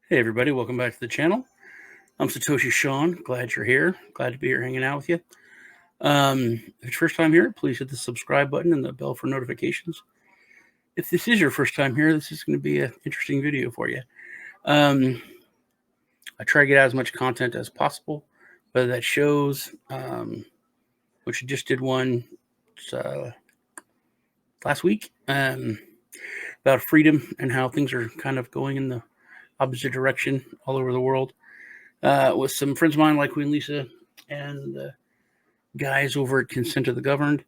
Hey everybody, welcome back to the channel. I'm Satoshi Sean. Glad you're here. Glad to be here hanging out with you. If it's your first time here, please hit the subscribe button and the bell for notifications. If this is your first time here, this is going to be an interesting video for you. I try to get out as much content as possible, whether that shows, which I just did one last week, about freedom and how things are kind of going in the opposite direction all over the world, with some friends of mine like Queen Lisa and the guys over at Consent of the Governed.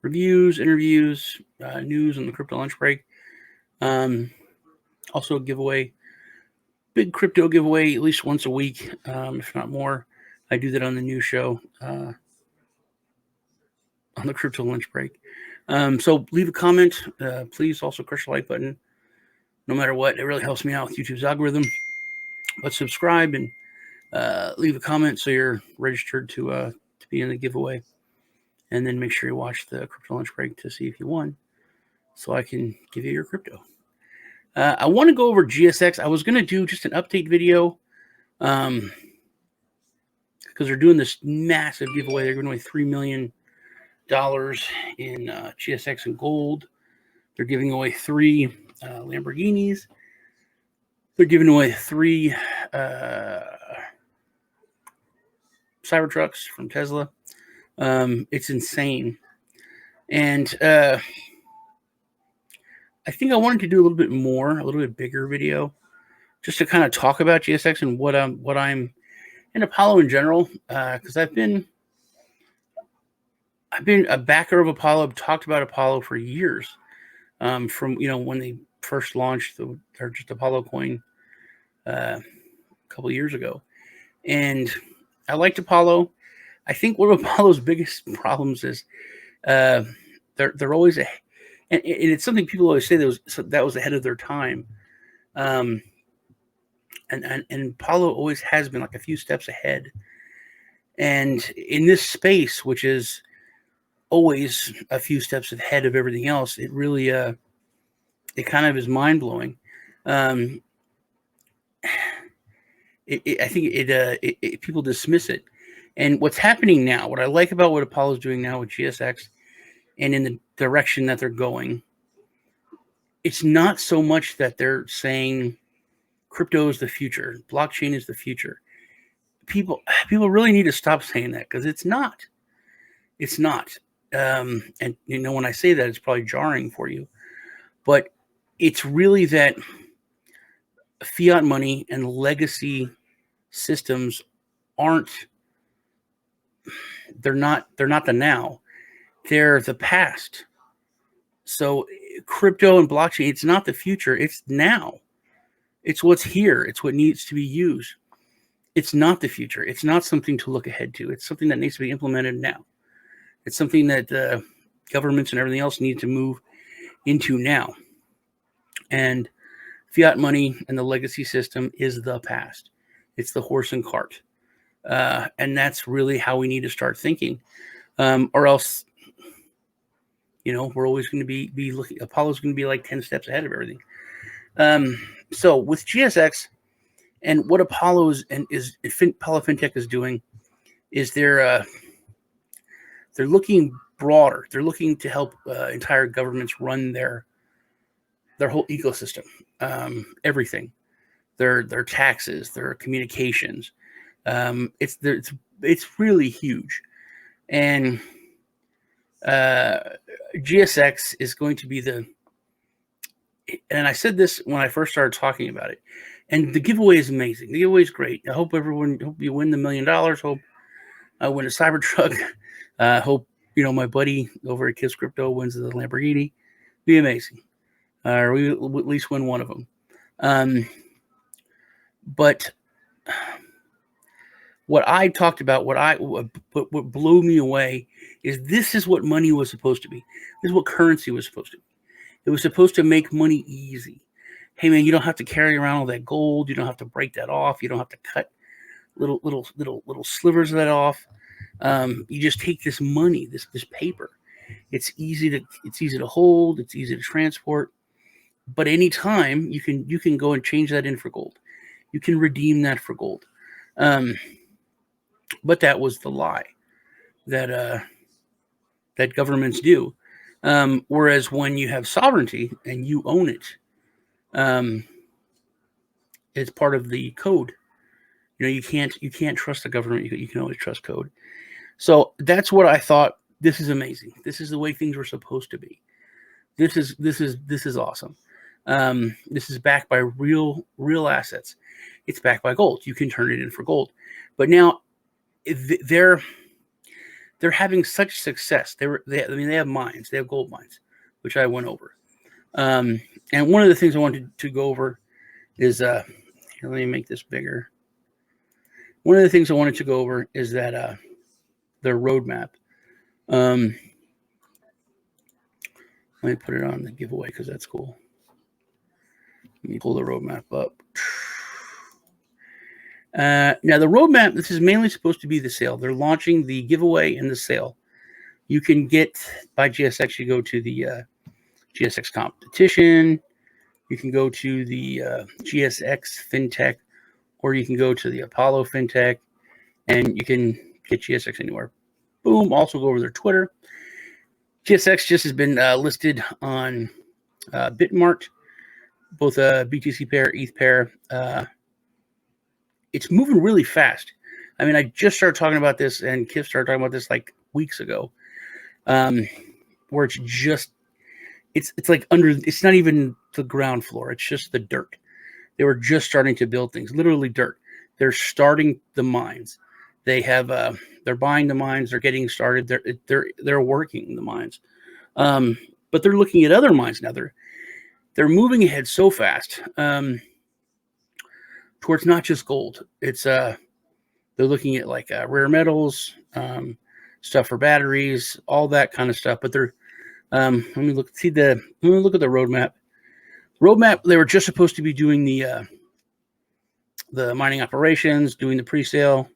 Reviews, interviews, news on the crypto lunch break. Also a giveaway, big crypto giveaway at least once a week, if not more. I do that on the new show, on the crypto lunch break. So leave a comment. Please also crush the like button. No matter what, it really helps me out with YouTube's algorithm. But subscribe and leave a comment so you're registered to be in the giveaway. And then make sure you watch the crypto lunch break to see if you won, so I can give you your crypto. I want to go over GSX. I was going to do just an update video because they're doing this massive giveaway. They're giving away $3 million in GSX and gold. They're giving away 3 Lamborghinis. They're giving away 3 Cybertrucks from Tesla. It's insane. And I think I wanted to do a little bit bigger video, just to kind of talk about GSX and what I'm in Apollo in general, because I've been a backer of Apollo. I've talked about Apollo for years, from when they first launched just Apollo coin a couple of years ago, and I liked Apollo. I think one of Apollo's biggest problems is they're always and it's something people always say that was ahead of their time, and Apollo always has been like a few steps ahead. And in this space, which is always a few steps ahead of everything else, it really it kind of is mind blowing. I think people dismiss it. And what's happening now, what I like about what Apollo is doing now with GSX and in the direction that they're going, it's not so much that they're saying crypto is the future, blockchain is the future. People really need to stop saying that, because it's not. It's not. And when I say that, it's probably jarring for you, but it's really that fiat money and legacy systems they're not the now, they're the past. So crypto and blockchain, it's not the future, it's now. It's what's here. It's what needs to be used. It's not the future. It's not something to look ahead to. It's something that needs to be implemented now. It's something that governments and everything else need to move into now. And fiat money and the legacy system is the past. It's the horse and cart. And that's really how we need to start thinking. Or else, we're always going to be looking. Apollo's going to be like 10 steps ahead of everything. So with GSX and what Apollo FinTech is doing is they're looking broader. They're looking to help entire governments run their whole ecosystem, everything, their taxes, their communications. It's really huge, and GSX is going to be and I said this when I first started talking about it, and the giveaway is amazing. The giveaway is great. I hope you win the $1 million. Hope I win a Cybertruck. Hope my buddy over at Kiss Crypto wins the Lamborghini. Be amazing, or we at least win one of them. But what I talked about, what blew me away, is this is what money was supposed to be. This is what currency was supposed to be. It was supposed to make money easy. Hey man, you don't have to carry around all that gold. You don't have to break that off. You don't have to cut little slivers of that off. You just take this money, this paper. It's easy to hold. It's easy to transport. But anytime you can go and change that in for gold. You can redeem that for gold. But that was the lie that that governments do. Whereas when you have sovereignty and you own it, it's part of the code. You can't trust the government. You can only trust code. So that's what I thought. This is amazing. This is the way things were supposed to be. This is awesome. This is backed by real assets. It's backed by gold. You can turn it in for gold. But now they're having such success. They have mines. They have gold mines, which I went over. And one of the things I wanted to go over is here. Let me make this bigger. One of the things I wanted to go over is that their roadmap. Let me put it on the giveaway because that's cool. Let me pull the roadmap up. Now, the roadmap, this is mainly supposed to be the sale. They're launching the giveaway and the sale. You can get, by GSX, you go to the GSX competition. You can go to the GSX FinTech, or you can go to the Apollo FinTech, and you can get GSX anywhere. Boom. Also go over their Twitter. GSX just has been listed on Bitmart, both BTC pair, ETH pair. It's moving really fast. I mean, I just started talking about this, and Kip started talking about this like weeks ago, where it's like it's not even the ground floor. It's just the dirt. They were just starting to build things, literally dirt. They're starting the mines. They're buying the mines. They're getting started. They're working the mines. But they're looking at other mines now. They're moving ahead so fast towards not just gold. It's they're looking at like rare metals, stuff for batteries, all that kind of stuff. But they're let me look at the roadmap. They were just supposed to be doing the mining operations, doing the pre-sale,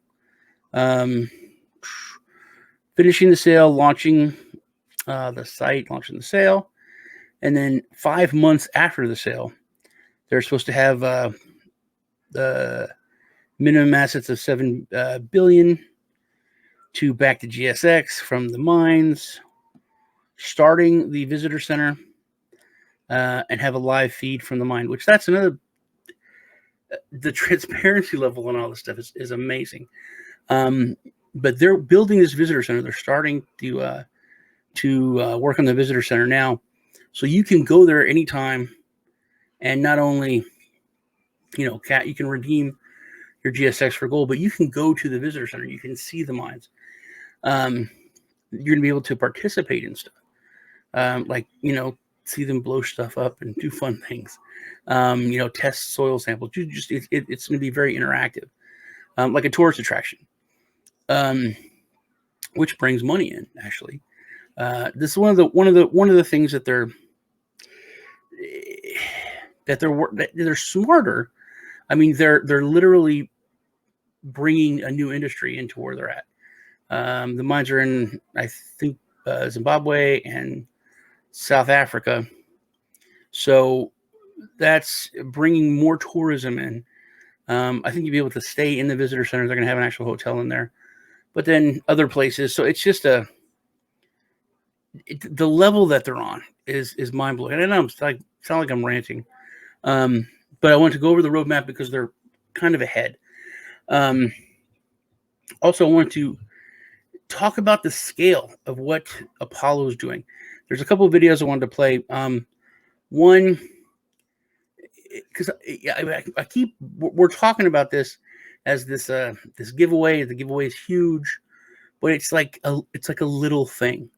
finishing the sale, launching the site, launching the sale, and then 5 months after the sale, they're supposed to have the minimum assets of $7 billion to back to GSX from the mines, starting the visitor center, and have a live feed from the mine, which that's another. The transparency level on all this stuff is amazing. But they're building this visitor center. They're starting to work on the visitor center now, so you can go there anytime, and not only you can redeem your GSX for gold, but you can go to the visitor center. You can see the mines. You're gonna be able to participate in stuff, like see them blow stuff up and do fun things. Test soil samples. It's going to be very interactive, like a tourist attraction, which brings money in. Actually, this is one of the things that they're smarter. I mean, they're literally bringing a new industry into where they're at. The mines are in, I think, Zimbabwe and South Africa, so that's bringing more tourism in. I think you'll be able to stay in the visitor center. They're going to have an actual hotel in there, but then other places. So it's just the level that they're on is mind blowing. And I know it's sound like I'm ranting, but I want to go over the roadmap because they're kind of ahead. Also, I want to talk about the scale of what Apollo is doing. There's a couple of videos I wanted to play. One, because we're talking about this as this giveaway. The giveaway is huge, but it's like a little thing.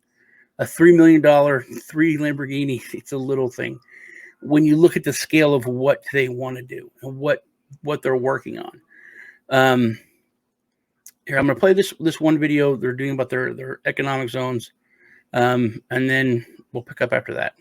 A $3 million 3 Lamborghini. It's a little thing when you look at the scale of what they want to do and what they're working on. Here, I'm going to play this one video they're doing about their economic zones, and then we'll pick up after that.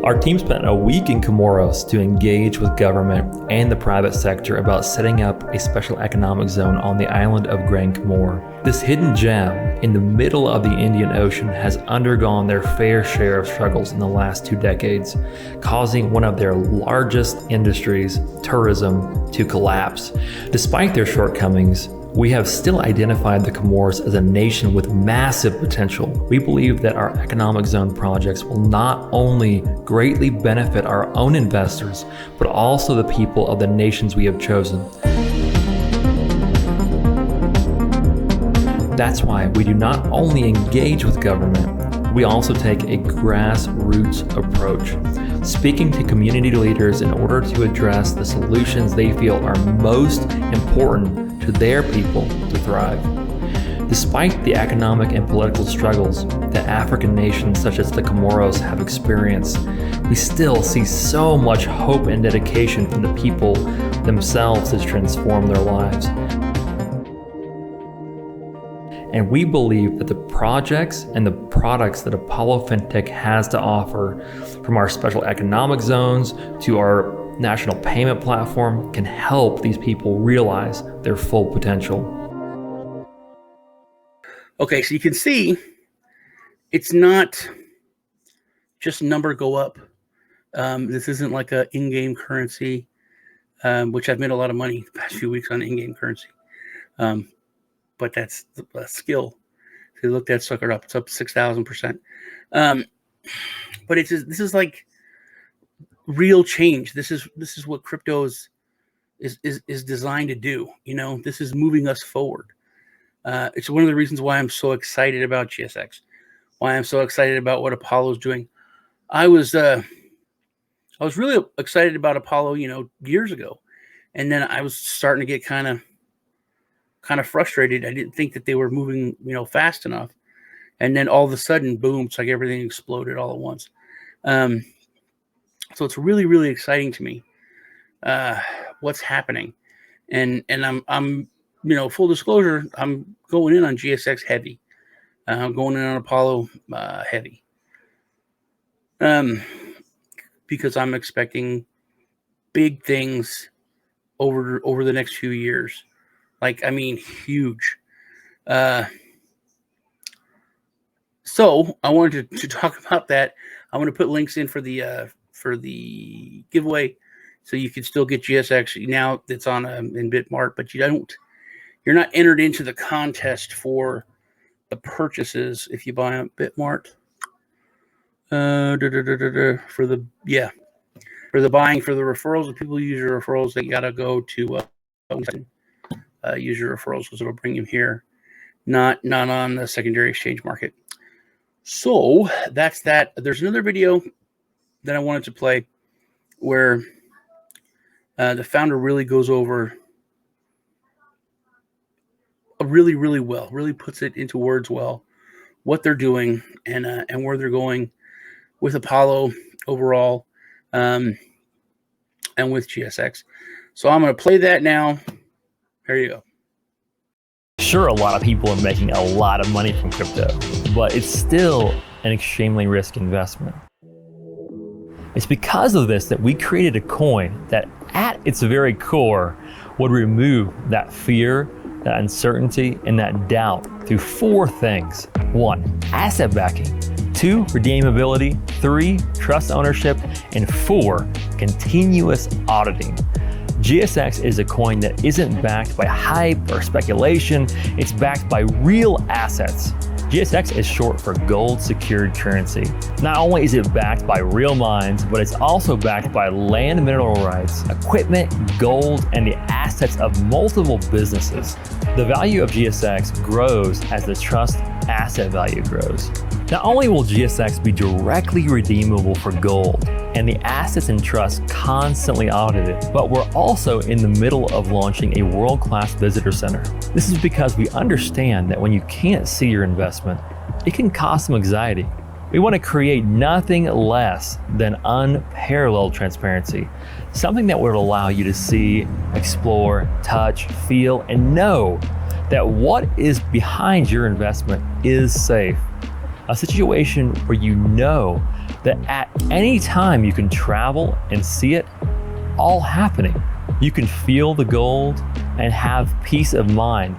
Our team spent a week in Comoros to engage with government and the private sector about setting up a special economic zone on the island of Grand Comore. This hidden gem in the middle of the Indian Ocean has undergone their fair share of struggles in the last 2 decades, causing one of their largest industries, tourism, to collapse. Despite their shortcomings, we have still identified the Comores as a nation with massive potential. We believe that our economic zone projects will not only greatly benefit our own investors, but also the people of the nations we have chosen. That's why we do not only engage with government, we also take a grassroots approach, speaking to community leaders in order to address the solutions they feel are most important to their people to thrive. Despite the economic and political struggles that African nations such as the Comoros have experienced, we still see so much hope and dedication from the people themselves to transform their lives. And we believe that the projects and the products that Apollo FinTech has to offer, from our special economic zones to our national payment platform, can help these people realize their full potential. Okay, so you can see it's not just number go up. This isn't like a in-game currency, which I've made a lot of money the past few weeks on in-game currency. But that's a skill. If you look that sucker up, it's up 6,000%. But this is like real change. This is what crypto is designed to do. You know, this is moving us forward. It's one of the reasons why I'm so excited about GSX, why I'm so excited about what Apollo's doing. I was really excited about Apollo, years ago, and then I was starting to get kind of frustrated. I didn't think that they were moving, fast enough, and then all of a sudden, boom! It's like everything exploded all at once. So it's really, really exciting to me what's happening, and I'm full disclosure, I'm going in on GSX heavy. I'm going in on Apollo heavy, because I'm expecting big things over the next few years. Like, I mean, huge. So I wanted to talk about that. I'm going to put links in for the giveaway, so you can still get GSX now. It's on in Bitmart, but you're not entered into the contest for the purchases if you buy on Bitmart. For the buying, for the referrals, if people use your referrals, they gotta go to use your referrals, because it'll bring you here, not on the secondary exchange market. So that's that. There's another video that I wanted to play where the founder really goes over really, really well, really puts it into words well, what they're doing and where they're going with Apollo overall, and with GSX. So I'm going to play that now. Here you go. Sure, a lot of people are making a lot of money from crypto, but it's still an extremely risky investment. It's because of this that we created a coin that at its very core would remove that fear, that uncertainty, and that doubt through 4 things. 1, asset backing. 2, redeemability. 3, trust ownership. And 4, continuous auditing. GSX is a coin that isn't backed by hype or speculation. It's backed by real assets. GSX is short for gold secured currency. Not only is it backed by real mines, but it's also backed by land mineral rights, equipment, gold, and the assets of multiple businesses. The value of GSX grows as the trust asset value grows. Not only will GSX be directly redeemable for gold and the assets and trust constantly audited, but we're also in the middle of launching a world-class visitor center. This is because we understand that when you can't see your investment, it can cause some anxiety. We want to create nothing less than unparalleled transparency, something that would allow you to see, explore, touch, feel, and know that what is behind your investment is safe. A situation where you know that at any time you can travel and see it all happening. You can feel the gold and have peace of mind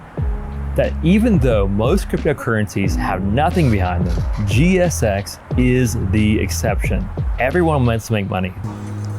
that even though most cryptocurrencies have nothing behind them, GSX is the exception. Everyone wants to make money.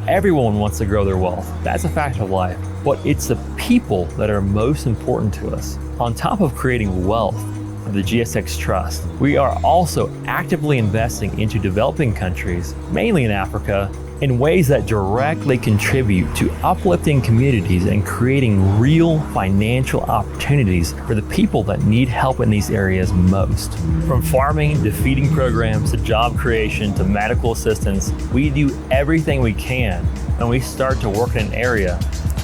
Everyone wants to grow their wealth. That's a fact of life. But it's the people that are most important to us. On top of creating wealth for the GSX Trust, we are also actively investing into developing countries, mainly in Africa, in ways that directly contribute to uplifting communities and creating real financial opportunities for the people that need help in these areas most. From farming to feeding programs to job creation to medical assistance, we do everything we can when we start to work in an area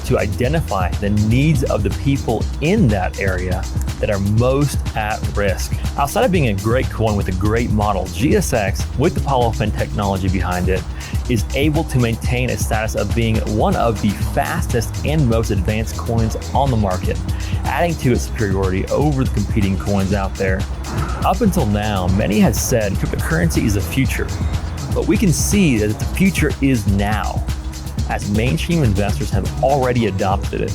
to identify the needs of the people in that area that are most at risk. Outside of being a great coin with a great model, GSX, with the Apollo Fin technology behind it, is able to maintain a status of being one of the fastest and most advanced coins on the market, adding to its superiority over the competing coins out there. Up until now, many have said cryptocurrency is the future, but we can see that the future is now, as mainstream investors have already adopted it.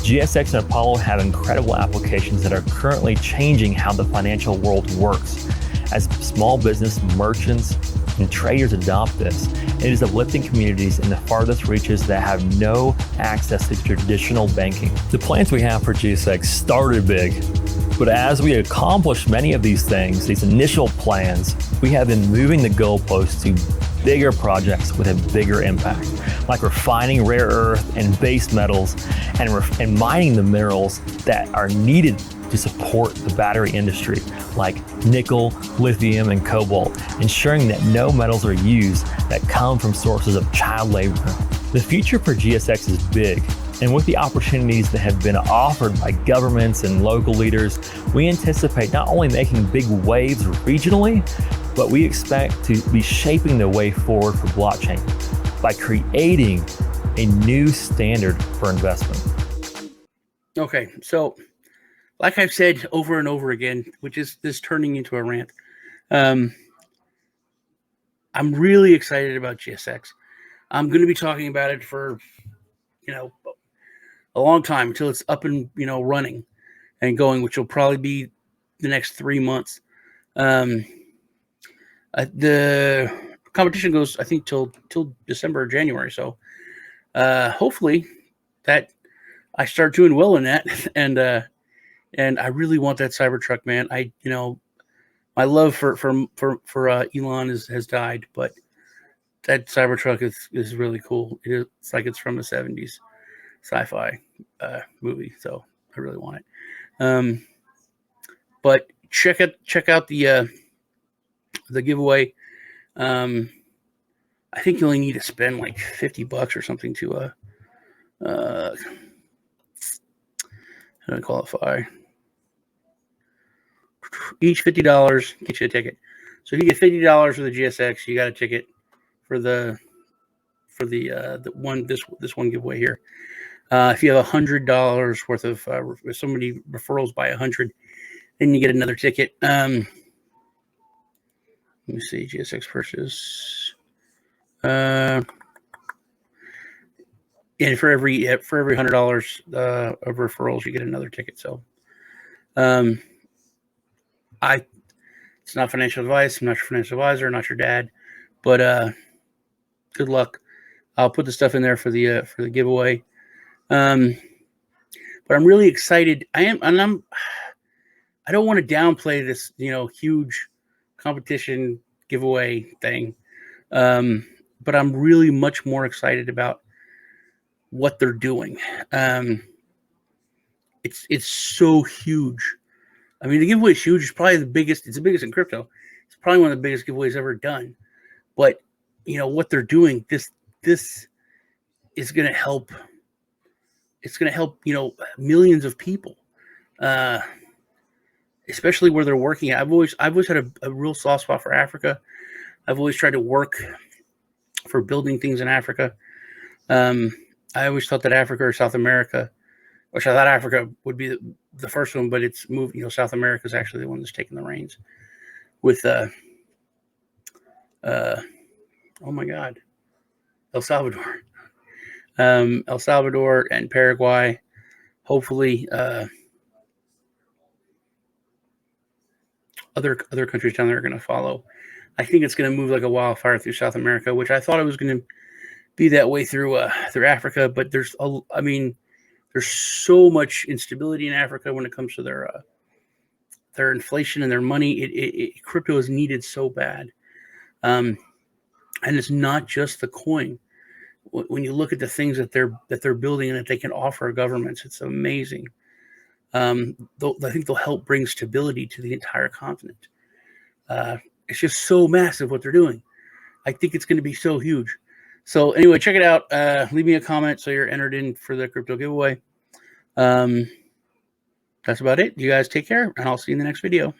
GSX and Apollo have incredible applications that are currently changing how the financial world works. As small business merchants and traders adopt this, it is uplifting communities in the farthest reaches that have no access to traditional banking. The plans we have for GSX started big, but as we accomplish many of these things, these initial plans, we have been moving the goalposts to bigger projects with a bigger impact, like refining rare earth and base metals and mining the minerals that are needed to support the battery industry, like nickel, lithium, and cobalt, ensuring that no metals are used that come from sources of child labor. The future for GSX is big, and with the opportunities that have been offered by governments and local leaders, we anticipate not only making big waves regionally, but we expect to be shaping the way forward for blockchain by creating a new standard for investment. Okay, so like I've said over and over again, which is this turning into a rant, I'm really excited about GSX. I'm going to be talking about it for, a long time until it's up and, running and going, which will probably be the next 3 months. The competition goes, I think, till December or January. So hopefully that I start doing well in that. And I really want that Cybertruck, man. My love for Elon has died, but that Cybertruck is really cool. It's like it's from a 70s sci-fi movie. So I really want it. But check out the giveaway. I think you only need to spend like $50 or something to how do I qualify? Each $50 gets you a ticket. So if you get $50 for the GSX, you got a ticket for the one this one giveaway here. If you have $100 worth of if somebody referrals by 100, then you get another ticket. Let me see, GSX purchase. And for every $100 of referrals, you get another ticket. So, it's not financial advice. I'm not your financial advisor, not your dad, but good luck. I'll put the stuff in there for the giveaway. But I'm really excited. I don't want to downplay this, huge competition giveaway thing. But I'm really much more excited about what they're doing. It's so huge. I mean, the giveaway is huge. It's probably the biggest. It's the biggest in crypto. It's probably one of the biggest giveaways ever done. But what they're doing, this is going to help. It's going to help millions of people, especially where they're working. I've always had a real soft spot for Africa. I've always tried to work for building things in Africa. I always thought that Africa or South America, which I thought Africa would be the first one, but it's moved. South America is actually the one that's taking the reins with Oh my God, El Salvador, El Salvador and Paraguay. Hopefully, other countries down there are going to follow. I think it's going to move like a wildfire through South America, which I thought it was going to be that way through Africa. But there's so much instability in Africa when it comes to their inflation and their money. Crypto is needed so bad, and it's not just the coin. When you look at the things that they're building and that they can offer governments, it's amazing. I think they'll help bring stability to the entire continent. It's just so massive what they're doing. I think it's going to be so huge. So anyway, check it out. Leave me a comment so you're entered in for the crypto giveaway. That's about it. You guys take care, and I'll see you in the next video.